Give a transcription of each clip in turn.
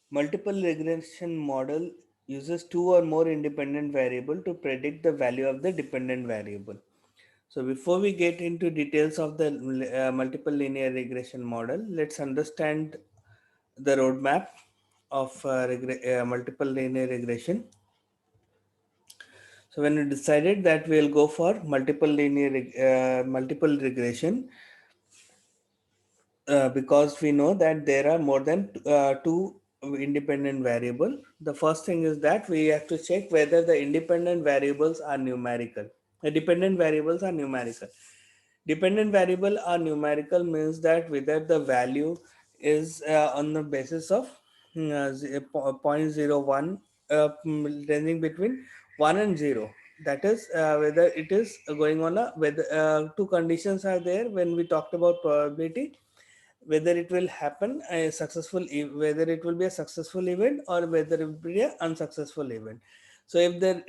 Multiple regression model uses two or more independent variable to predict the value of the dependent variable. So before we get into details of the multiple linear regression model, let's understand the roadmap of multiple linear regression. So when we decided that we'll go for multiple regression, because we know that there are more than two independent variable. The first thing is that we have to check whether the independent variables are numerical. The dependent variables are numerical. Dependent variable are numerical means that whether the value is on the basis of 0.01, ranging between 1 and 0. That is whether it is going on a whether two conditions are there when we talked about probability, whether it will happen a whether it will be a successful event or whether it will be a unsuccessful event. So if the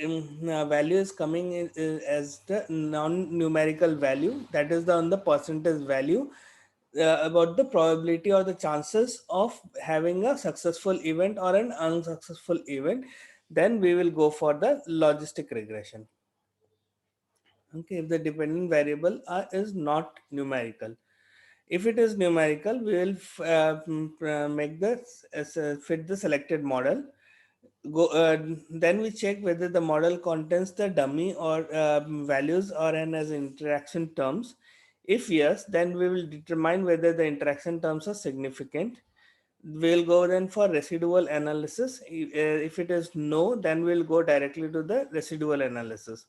value is coming as the non-numerical value, that is the on the percentage value, about the probability or the chances of having a successful event or an unsuccessful event, then we will go for the logistic regression. Okay, if the dependent variable is not numerical. If it is numerical, we will make the fit the selected model. Then we check whether the model contains the dummy or values or an as interaction terms. If yes, then we will determine whether the interaction terms are significant. We'll go then for residual analysis. If it is no, then we'll go directly to the residual analysis.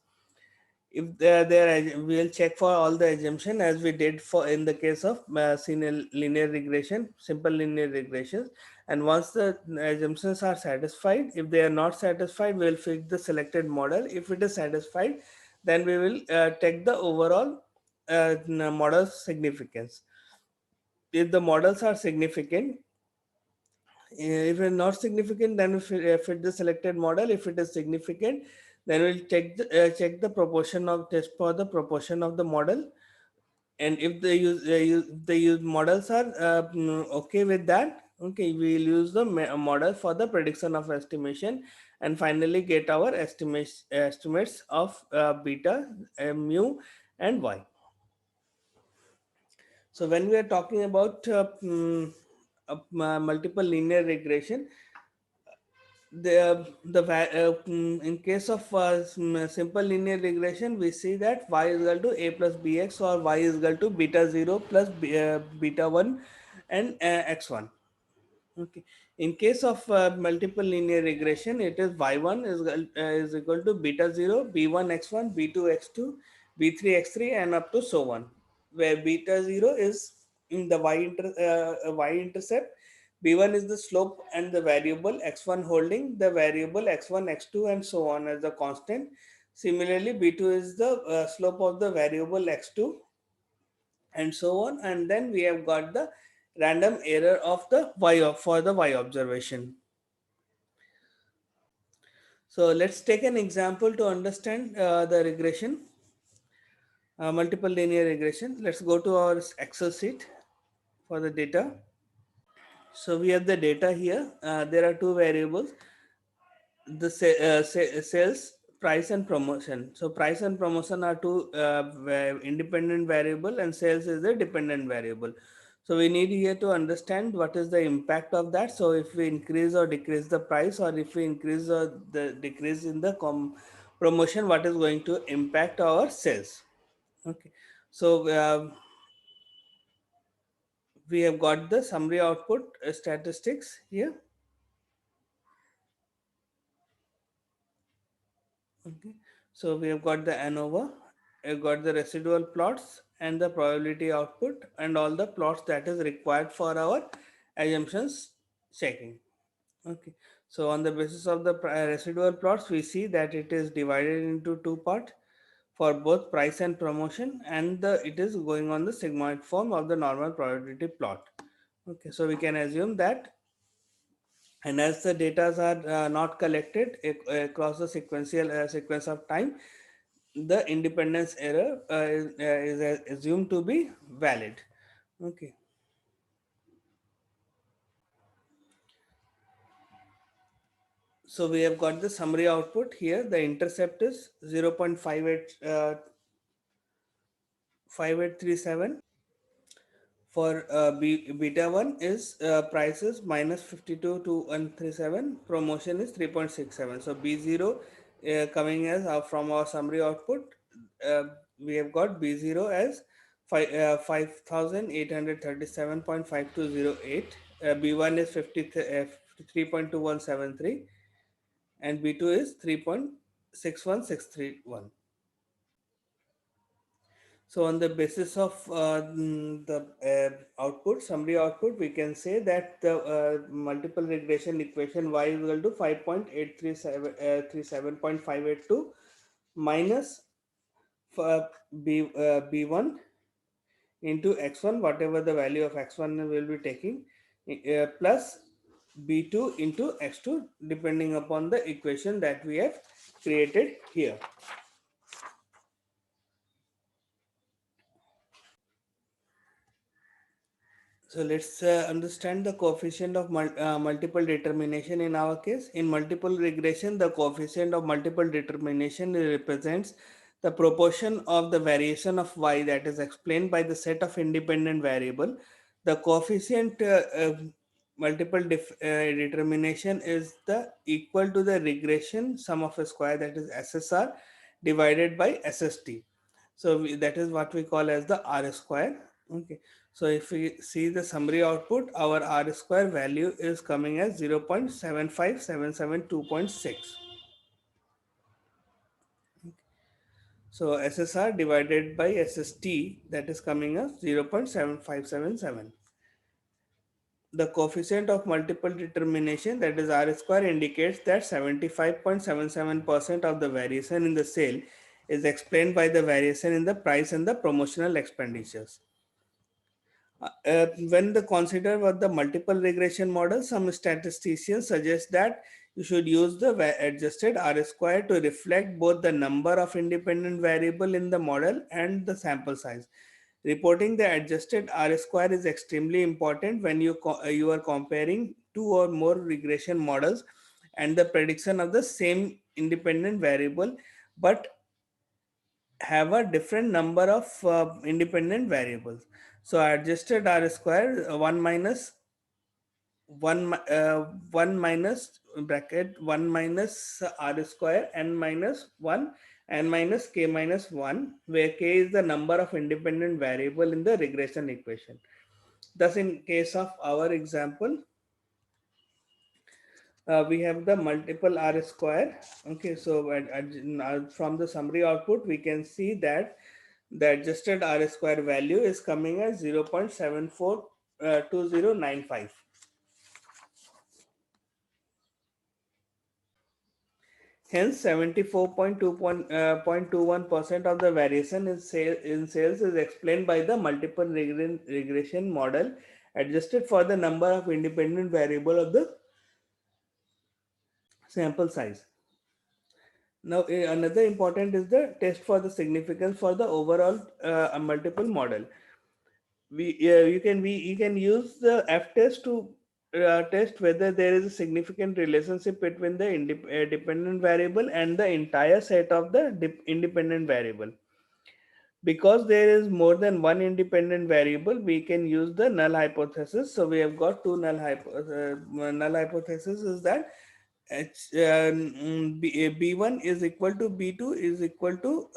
If we'll check for all the assumption as we did for in the case of linear regression, simple linear regressions. And once the assumptions are satisfied, if they are not satisfied, we'll fit the selected model. If it is satisfied, then we will take the overall model significance. If the models are significant, if it's not significant, then we fit the selected model. If it is significant, then we'll check the proportion of test for the proportion of the model. And if the use models are okay with that, okay, we'll use the model for the prediction of estimation, and finally get our estimates of beta, mu, and y. So when we are talking about multiple linear regression, in case of simple linear regression, we see that y is equal to a plus bx, or y is equal to beta 0 plus beta 1 and x1. Okay. In case of multiple linear regression, it is y1 is equal to beta 0, b1 x1, b2 x2, b3 x3, and up to so on, where beta 0 is in the y intercept, b1 is the slope and the variable, x1 holding the variable x1 x2 and so on as a constant. Similarly, b2 is the slope of the variable x2 and so on. And then we have got the random error of the for the y observation. So let's take an example to understand the regression, multiple linear regression. Let's go to our Excel sheet for the data. So we have the data here. There are two variables, the sales price and promotion. So price and promotion are two independent variable, and sales is a dependent variable. So we need here to understand what is the impact of that. So if we increase or decrease the price, or if we increase or the decrease in the promotion, what is going to impact our sales. Okay, so we have got the summary output statistics here. Okay, so we have got the ANOVA, we've got the residual plots and the probability output, and all the plots that is required for our assumptions checking. Okay, so on the basis of the residual plots, we see that it is divided into two parts for both price and promotion, and it is going on the sigmoid form of the normal probability plot. Okay, so we can assume that, and as the data are not collected across the sequential sequence of time, the independence error is assumed to be valid. Okay. So we have got the summary output here. The intercept is 0.58 5837. For beta 1 is price is minus 52 to 137, promotion is 3.67. So B0 coming as from our summary output, uh, we have got B0 as 5837.5208. B1 is 53.2173 and B2 is 3.61631. So on the basis of the output, summary output, we can say that the multiple regression equation y is equal to 5.837.582 minus b1 into x1, whatever the value of x1 will be taking, plus b2 into x2, depending upon the equation that we have created here. So let's understand the coefficient of multiple determination in our case. In multiple regression, the coefficient of multiple determination represents the proportion of the variation of y that is explained by the set of independent variable. The coefficient multiple determination is the equal to the regression sum of a square, that is SSR, divided by SST. So that is what we call as the R square. Okay. So if we see the summary output, our R square value is coming as 0.75772.6. So SSR divided by SST, that is coming as 0.7577. The coefficient of multiple determination, that is R square, indicates that 75.77% of the variation in the sale is explained by the variation in the price and the promotional expenditures. When the consider what the multiple regression model, some statisticians suggest that you should use the adjusted R square to reflect both the number of independent variable in the model and the sample size. Reporting the adjusted R square is extremely important when you are comparing two or more regression models and the prediction of the same independent variable, but have a different number of independent variables. So adjusted R square 1 minus bracket 1 minus R square n minus 1 n minus k minus 1, where k is the number of independent variable in the regression equation. Thus, in case of our example, we have the multiple R square. Okay, so from the summary output, we can see that the adjusted R square value is coming as 0.742095. Hence, 74.21% of the variation in sales is explained by the multiple regression model adjusted for the number of independent variable of the sample size. Now, another important is the test for the significance for the overall multiple model. You can use the F test to test whether there is a significant relationship between the dependent variable and the entire set of the independent variable. Because there is more than one independent variable, we can use the null hypothesis. So we have got two null hypothesis is that B1 is equal to B2 is equal to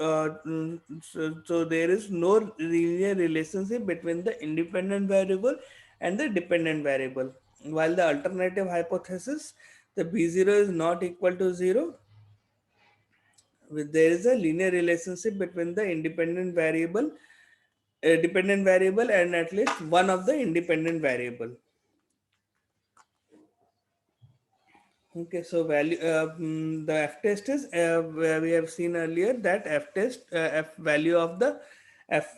so there is no linear relationship between the independent variable and the dependent variable, while the alternative hypothesis, the B0 is not equal to 0, there is a linear relationship between the dependent variable and at least one of the independent variable. Okay, so the F test is where we have seen earlier that F value of the F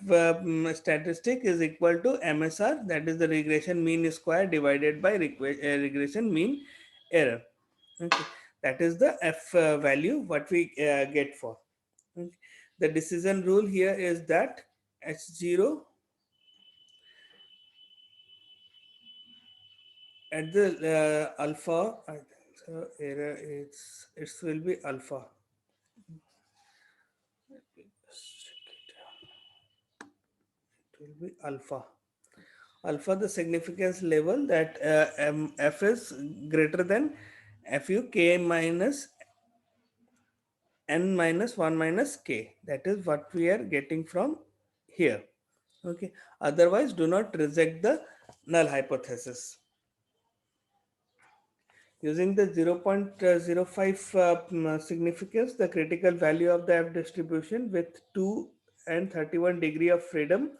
statistic is equal to MSR, that is the regression mean square divided by regression mean error. Okay, that is the F value what we get for. Okay. The decision rule here is that H0 at the alpha So error is it will be alpha. Just check it. It will be alpha. Alpha the significance level that f is greater than fu k minus n minus 1 minus k. That is what we are getting from here. Okay. Otherwise, do not reject the null hypothesis. Using the 0.05 significance, the critical value of the F distribution with 2 and 31 degree of freedom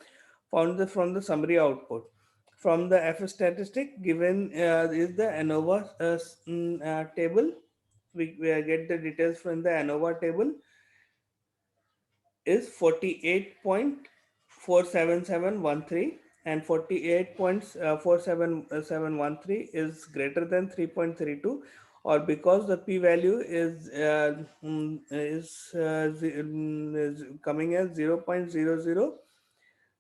found from the summary output. From the F statistic given is the ANOVA table. We get the details from the ANOVA table is 48.47713 and 48.47713 is greater than 3.32, or because the p value is coming as 0.00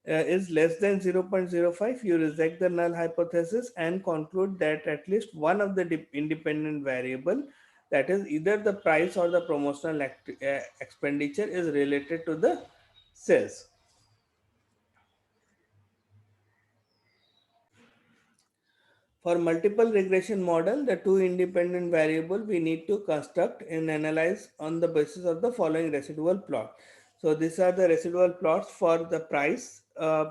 is less than 0.05, you reject the null hypothesis and conclude that at least one of the independent variable, that is either the price or the promotional expenditure, is related to the sales. For multiple regression model, the two independent variable we need to construct and analyze on the basis of the following residual plot. So these are the residual plots for the price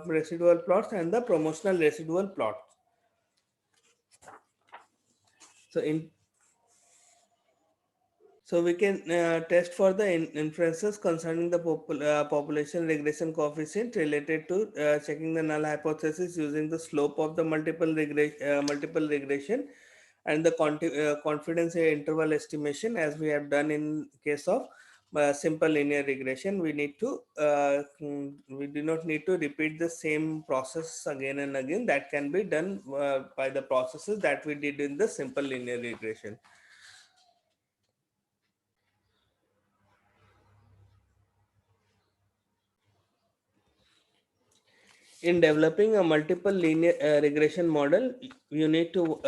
residual plots and the promotional residual plots. So in So we can test for the inferences concerning the population regression coefficient related to checking the null hypothesis using the slope of the multiple regression and the confidence interval estimation, as we have done in case of simple linear regression. We do not need to repeat the same process again and again. That can be done by the processes that we did in the simple linear regression. In developing a multiple linear regression model, we need to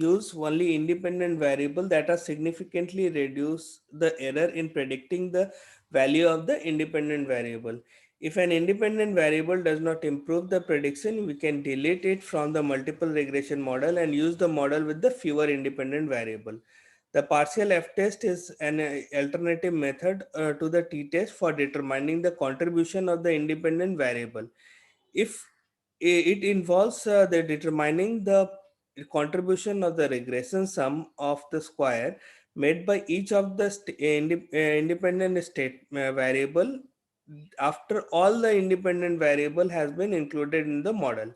use only independent variable that are significantly reduce the error in predicting the value of the independent variable. If an independent variable does not improve the prediction, we can delete it from the multiple regression model and use the model with the fewer independent variable. The partial f-test is an alternative method to the t-test for determining the contribution of the independent variable. If it involves the determining the contribution of the regression sum of the square made by each of the independent state variable after all the independent variable has been included in the model.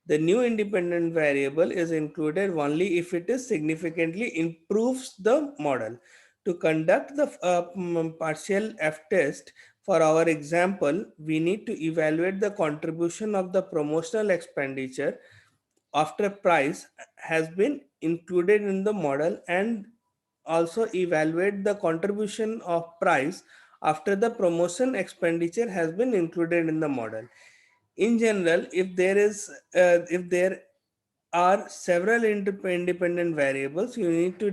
The new independent variable is included only if it is significantly improves the model. To conduct the partial F test, for our example, we need to evaluate the contribution of the promotional expenditure after price has been included in the model, and also evaluate the contribution of price after the promotion expenditure has been included in the model. In general, if there are several independent variables, we need to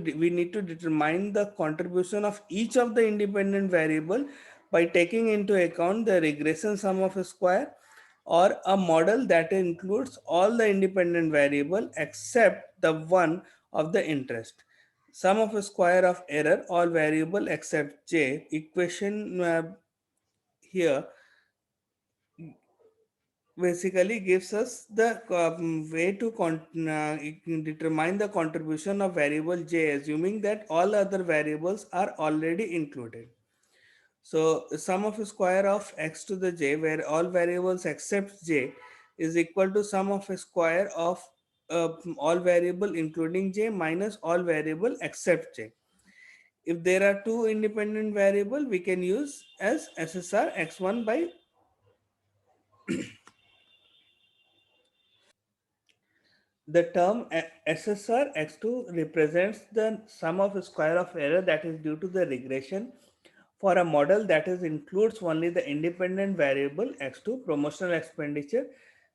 determine the contribution of each of the independent variable by taking into account the regression sum of a square, or a model that includes all the independent variable except the one of the interest. Sum of a square of error all variable except j equation here basically gives us the way to determine the contribution of variable j, assuming that all other variables are already included. So sum of a square of x to the j, where all variables except j, is equal to sum of a square of all variable including j minus all variable except j. If there are two independent variable, we can use as SSR x1 by the term SSR x2 represents the sum of square of error that is due to the regression for a model that is includes only the independent variable x2 promotional expenditure.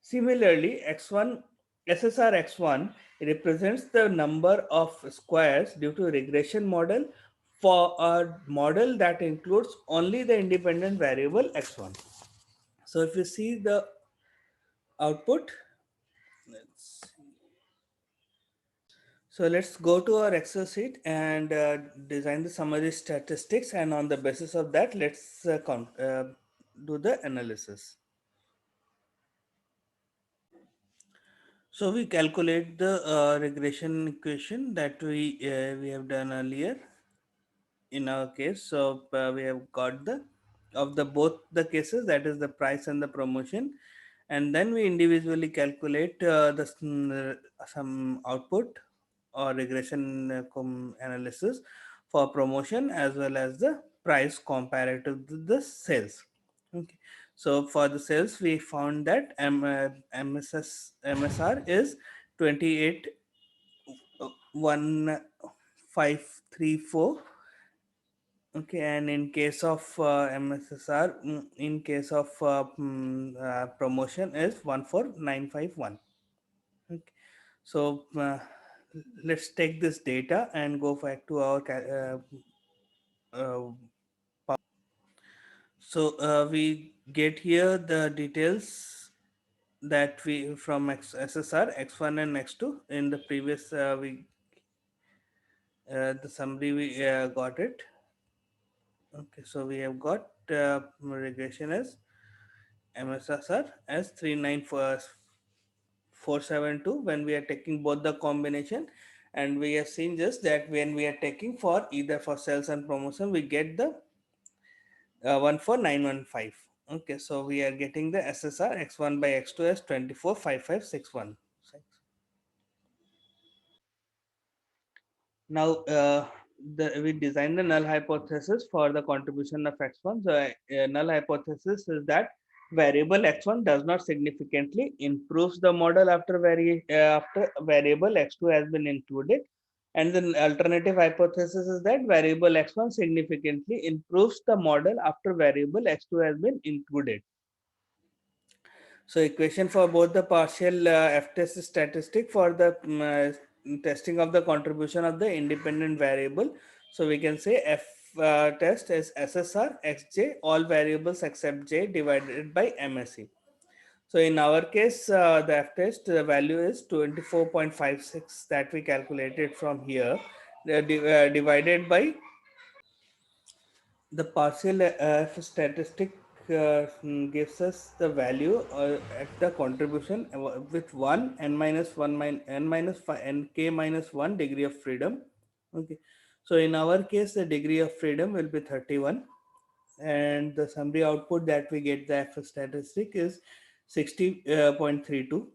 Similarly, x1 SSR X1 represents the number of squares due to regression model for a model that includes only the independent variable X1. So if you see the output, let's so let's go to our Excel sheet and design the summary statistics, and on the basis of that, let's do the analysis. So we calculate the regression equation that we have done earlier in our case. So we have got the of the both the cases, that is the price and the promotion, and then we individually calculate some output or regression analysis for promotion as well as the price comparative to the sales. Okay, so for the sales we found that MSR is 28,1,534. Okay, and in case of MSSR, in case of promotion is 14951. Okay, so let's take this data and go back to our uh, so we get here the details that we from SSR X1 and X2 in the previous we the summary we got it. Okay, so we have got regression as MSSR as 39472 when we are taking both the combination, and we have seen just that when we are taking for either for sales and promotion we get the 14915. Okay, so we are getting the SSR X1 by X2 as 245561. Now, we design the null hypothesis for the contribution of x1. So, null hypothesis is that variable x1 does not significantly improves the model after variable x2 has been included, and the alternative hypothesis is that variable x1 significantly improves the model after variable x2 has been included. So equation for both the partial f-test statistic for the testing of the contribution of the independent variable. So we can say f test is SSR xj all variables except j divided by MSE. So in our case, the f-test value is 24.56 that we calculated from here, divided by the partial statistic gives us the value at the contribution with 1 n minus 1 n minus 5 n k minus 1 degree of freedom. Okay, so in our case the degree of freedom will be 31, and the summary output that we get the f statistic is 60.32.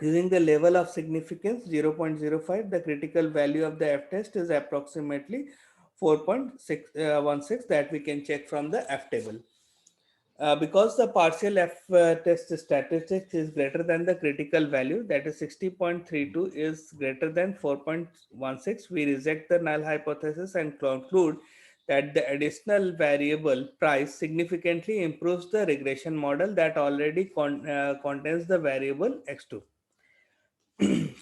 Using the level of significance 0.05, the critical value of the F test is approximately 4.616 that we can check from the F table. Because the partial F test statistics is greater than the critical value, that is 60.32 is greater than 4.16, we reject the null hypothesis and conclude that the additional variable price significantly improves the regression model that already contains the variable x2.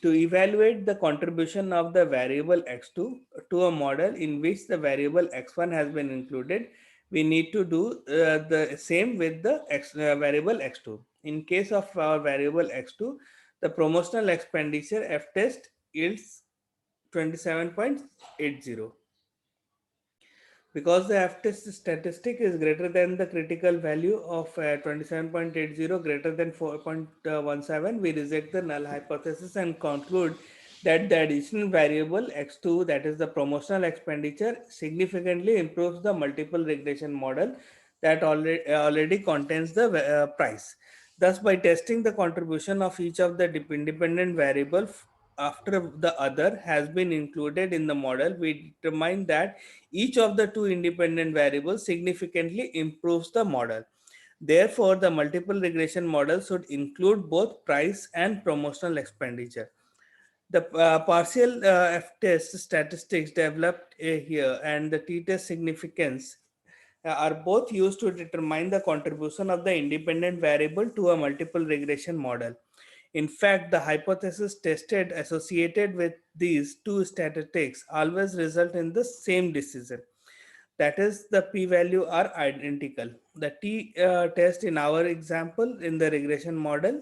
To evaluate the contribution of the variable x2 to a model in which the variable x1 has been included, we need to do the same with the variable x2. In case of our variable x2, the promotional expenditure f test yields 27.80. Because the f-test statistic is greater than the critical value of 27.80 greater than 4.17, we reject the null hypothesis and conclude that the additional variable x2, that is the promotional expenditure, significantly improves the multiple regression model that already contains the price. Thus, by testing the contribution of each of the independent variable after the other has been included in the model, we determine that each of the two independent variables significantly improves the model. Therefore, the multiple regression model should include both price and promotional expenditure. The partial f-test statistics developed here and the t-test significance are both used to determine the contribution of the independent variable to a multiple regression model. In fact, the hypothesis tested associated with these two statistics always result in the same decision. That is, the p-value are identical. The t-test in our example in the regression model.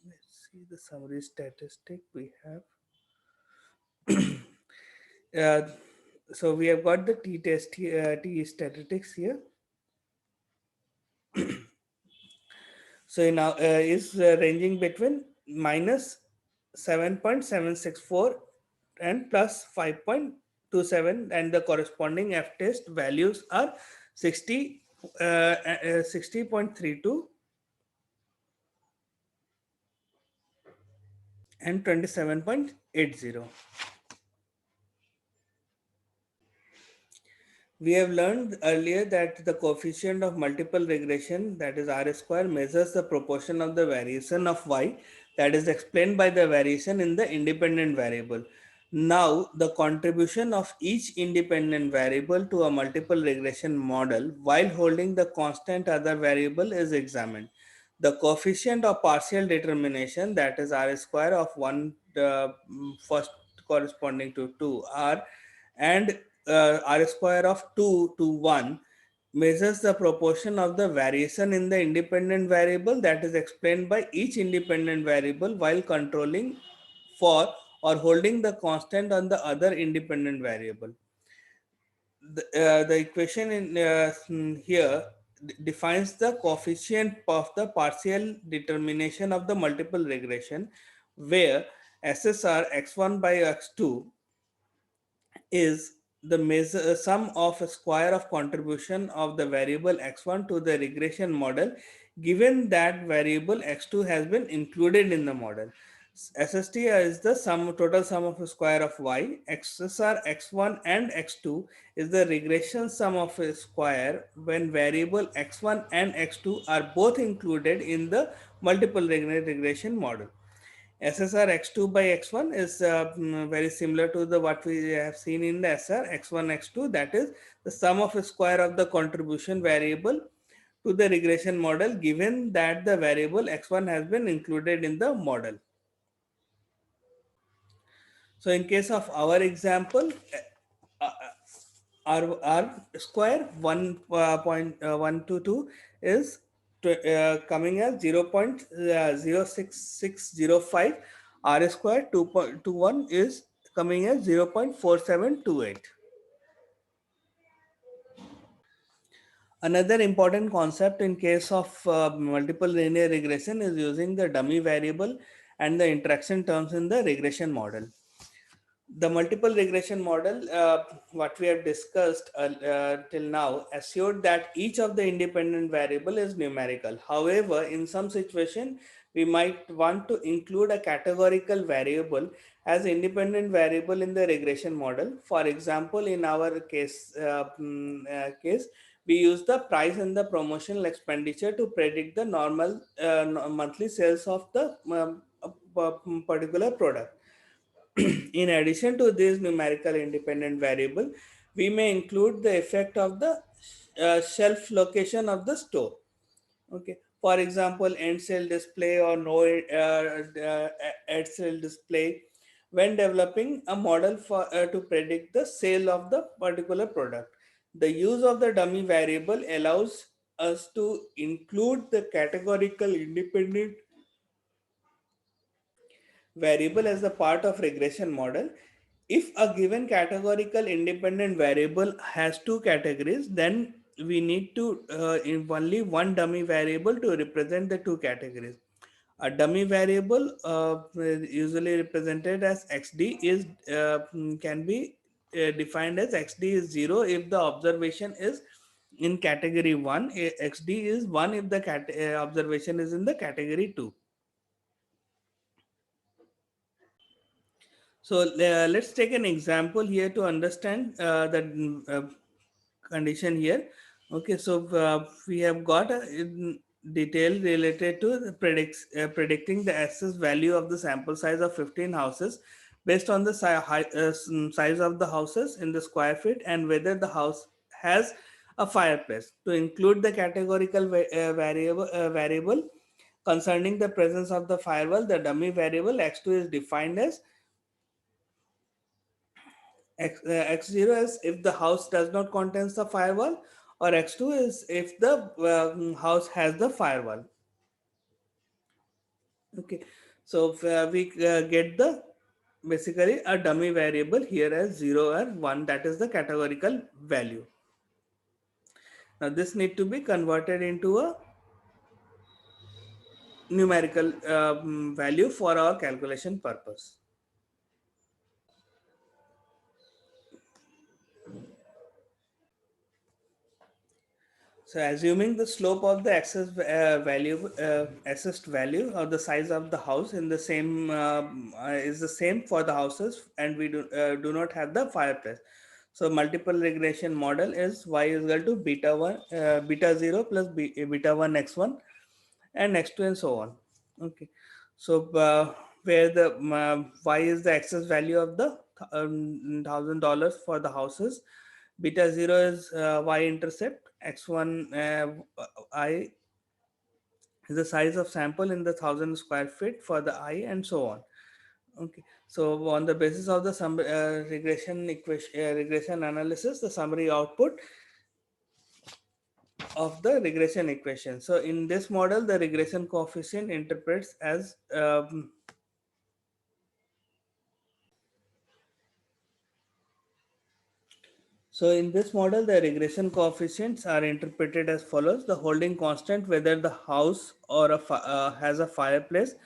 Let's see the summary statistic we have. Uh, so we have got the t-test t statistics here. So now is ranging between minus 7.764 and plus 5.27, and the corresponding f test values are 60.32 and 27.80. We have learned earlier that the coefficient of multiple regression, that is R square, measures the proportion of the variation of y that is explained by the variation in the independent variable. Now, the contribution of each independent variable to a multiple regression model while holding the constant other variable is examined. The coefficient of partial determination, that is R square of 1 first corresponding to 2 r, and R square of 2 to 1 measures the proportion of the variation in the independent variable that is explained by each independent variable while controlling for or holding the constant on the other independent variable. The equation in here defines the coefficient of the partial determination of the multiple regression, where SSR x1 by x2 is the measure sum of a square of contribution of the variable x1 to the regression model, given that variable x2 has been included in the model. SST is the total sum of a square of y. XSR x1 and x2 is the regression sum of a square when variable x1 and x2 are both included in the multiple regression model. SSR x2 by x1 is very similar to the what we have seen in the SR x1 x2, that is the sum of a square of the contribution variable to the regression model, given that the variable x1 has been included in the model. So in case of our example, uh, R square 1.122 is coming as 0.06605. R square 2.21 is coming as 0.4728. Another important concept in case of multiple linear regression is using the dummy variable and the interaction terms in the regression model. The multiple regression model, what we have discussed till now, assured that each of the independent variable is numerical. However, in some situation, we might want to include a categorical variable as independent variable in the regression model. For example, in our case, we use the price and the promotional expenditure to predict the normal monthly sales of the particular product. In addition to this numerical independent variable, we may include the effect of the shelf location of the store. Okay. For example, end sale display or no end sale display when developing a model for to predict the sale of the particular product. The use of the dummy variable allows us to include the categorical independent variable as a part of regression model. If a given categorical independent variable has two categories, then we need to in only one dummy variable to represent the two categories. A dummy variable usually represented as xd is can be defined as xd is 0 if the observation is in category 1, xd is 1 if the observation is in the category 2. So let's take an example here to understand the condition here. Okay, so we have got a detail related to the predicting the excess value of the sample size of 15 houses based on the size of the houses in the square feet and whether the house has a fireplace. To include the categorical variable, Concerning the presence of the firewall, the dummy variable x2 is defined as x0 is if the house does not contains the firewall, or x2 is if the house has the firewall. Okay, so we get the basically a dummy variable here as 0 or 1, that is the categorical value. Now this need to be converted into a numerical value for our calculation purpose. So assuming the slope of the access value, assessed value or the size of the house in the same is the same for the houses, and we do not have the fireplace. So multiple regression model is y is equal to beta one, beta zero plus beta one x1 and x2 and so on. Okay, so where the y is the access value of the $1,000 for the houses, beta 0 is y-intercept, x1 I is the size of sample in the 1000 square feet for the I, and so on. Okay, so on the basis of the regression equation, regression analysis, the summary output of the regression equation. So in this model, the regression coefficient interprets as so in this model, the regression coefficients are interpreted as follows: the holding constant, whether the house or has a fireplace,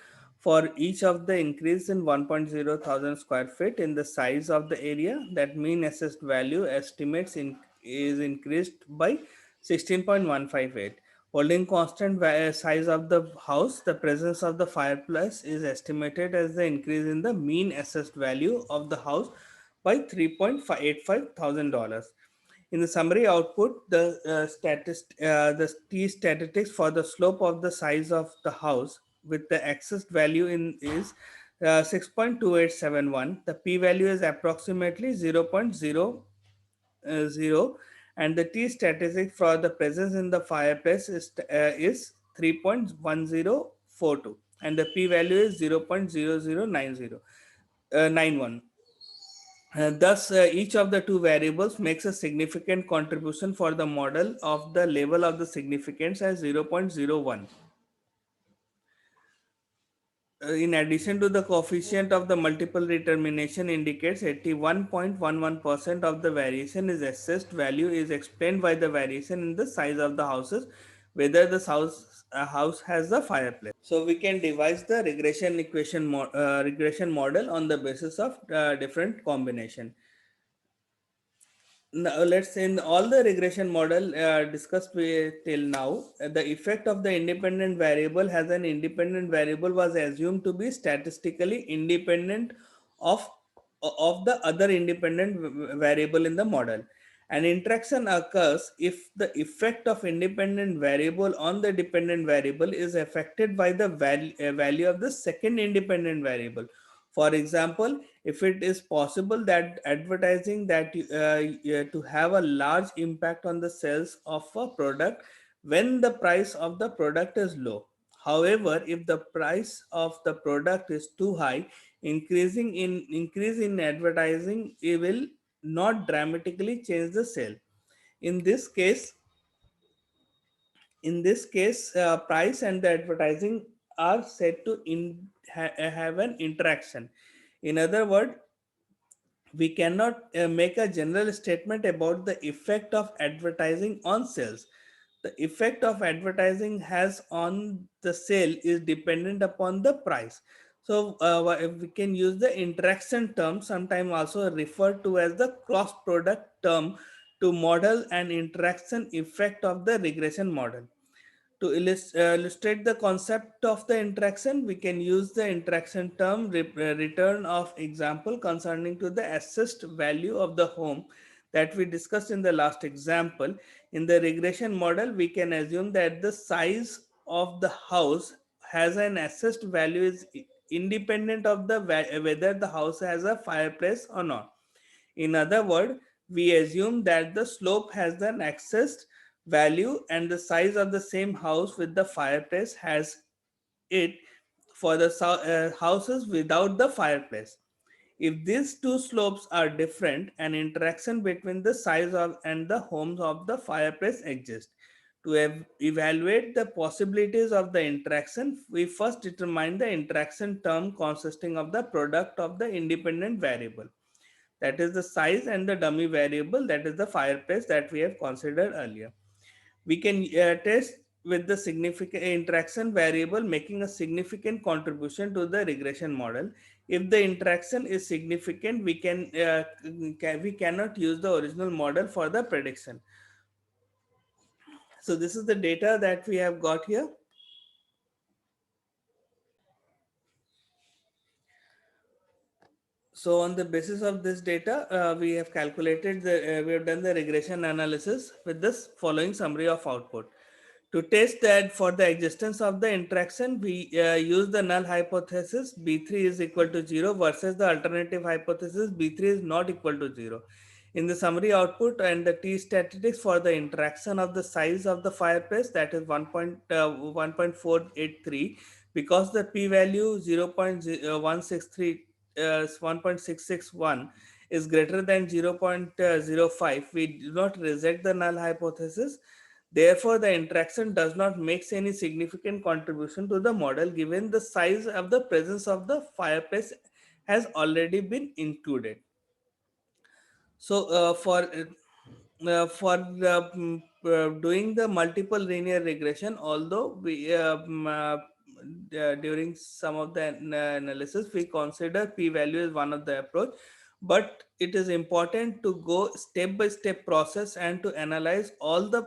for each of the increase in 1.0 thousand square feet in the size of the area, that mean assessed value estimates is increased by 16.158. Holding constant size of the house, the presence of the fireplace is estimated as the increase in the mean assessed value of the house by $3.85 thousand. In the summary output, the t statistics for the slope of the size of the house with the accessed value in is 6.2871. The p value is approximately 0.0, and the t statistic for the presence in the fireplace is 3.1042, and the p value is 0.0090 91. Thus, each of the two variables makes a significant contribution for the model of the level of the significance as 0.01. In addition to the coefficient of the multiple determination indicates 81.11% of the variation is assessed value is explained by the variation in the size of the houses, whether the house has a fireplace. So we can devise the regression model on the basis of different combination. Now, let's say in all the regression model discussed till now, the effect of the independent variable has an independent variable was assumed to be statistically independent of the other independent variable in the model. An interaction occurs if the effect of independent variable on the dependent variable is affected by the value of the second independent variable. For example, if it is possible that advertising that to have a large impact on the sales of a product when the price of the product is low. However, if the price of the product is too high, increase in advertising, it will not dramatically change the sale. In this case, price and the advertising are said to have an interaction. In other words, we cannot make a general statement about the effect of advertising on sales. The effect of advertising has on the sale is dependent upon the price. So we can use the interaction term, sometimes also referred to as the cross product term, to model an interaction effect of the regression model. To illustrate the concept of the interaction, we can use the interaction term return of example concerning to the assessed value of the home that we discussed in the last example. In the regression model, we can assume that the size of the house has an assessed value is independent of the whether the house has a fireplace or not. In other words, we assume that the slope has an accessed value and the size of the same house with the fireplace has it for the houses without the fireplace. If these two slopes are different, an interaction between the size of and the homes of the fireplace exists. To evaluate the possibilities of the interaction, we first determine the interaction term consisting of the product of the independent variable, that is the size, and the dummy variable, that is the fireplace that we have considered earlier. We can test with the significant interaction variable making a significant contribution to the regression model. If the interaction is significant, we cannot use the original model for the prediction. So this is the data that we have got here. So on the basis of this data, we have done the regression analysis with this following summary of output. To test that for the existence of the interaction, we use the null hypothesis B3 is equal to 0 versus the alternative hypothesis B3 is not equal to 0. In the summary output and the T statistics for the interaction of the size of the fireplace, that is 1.483, because the p-value 0.163 1.661 is greater than 0.05, we do not reject the null hypothesis. Therefore, the interaction does not make any significant contribution to the model given the size of the presence of the fireplace has already been included. So, doing the multiple linear regression, although during some of the analysis we consider p-value as one of the approach, but it is important to go step by step process and to analyze all the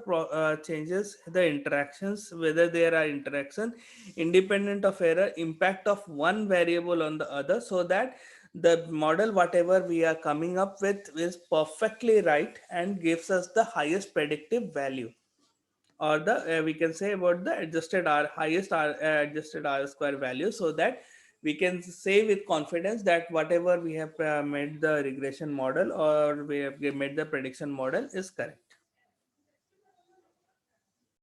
changes, the interactions, whether there are interaction independent of error, impact of one variable on the other, so that the model whatever we are coming up with is perfectly right and gives us the highest predictive value, or the we can say about the adjusted r highest r adjusted r square value, so that we can say with confidence that whatever we have made the regression model or we have made the prediction model is correct.